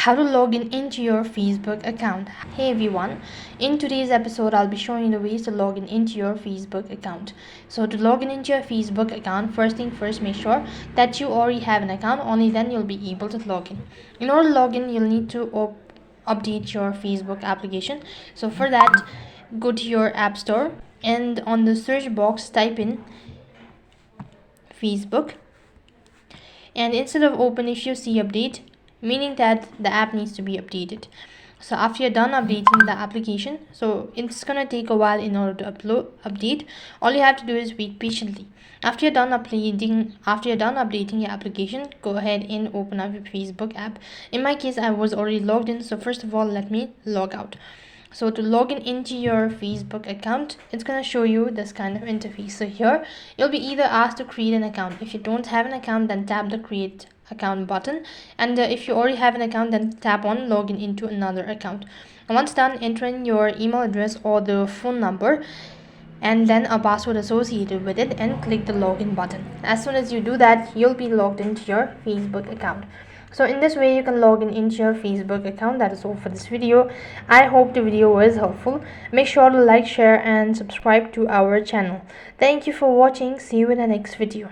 How to log in into your Facebook account. Hey everyone, in today's episode I'll be showing you the ways to log in into your Facebook account. So to log in into your Facebook account, first thing first, make sure that you already have an account. Only then you'll be able to log in. In order to log in, you'll need to update your Facebook application. So for that, go to your app store and on the search box type in Facebook, and instead of open, if you see update, meaning that the app needs to be updated. So after you're done updating the application, so it's gonna take a while in order to update. All you have to do is wait patiently. After you're done updating your application, go ahead and open up your Facebook app. In my case, I was already logged in, so first of all let me log out. So to log in into your Facebook account, it's going to show you this kind of interface. So here you'll be either asked to create an account. If you don't have an account, then tap the create account button, and if you already have an account, then tap on login into another account. And once done, enter in your email address or the phone number and then a password associated with it and click the login button. As soon as you do that, you'll be logged into your Facebook account. So in this way you can log in into your Facebook account. That is all for this video. I hope the video was helpful. Make sure to like, share and subscribe to our channel. Thank you for watching. See you in the next video.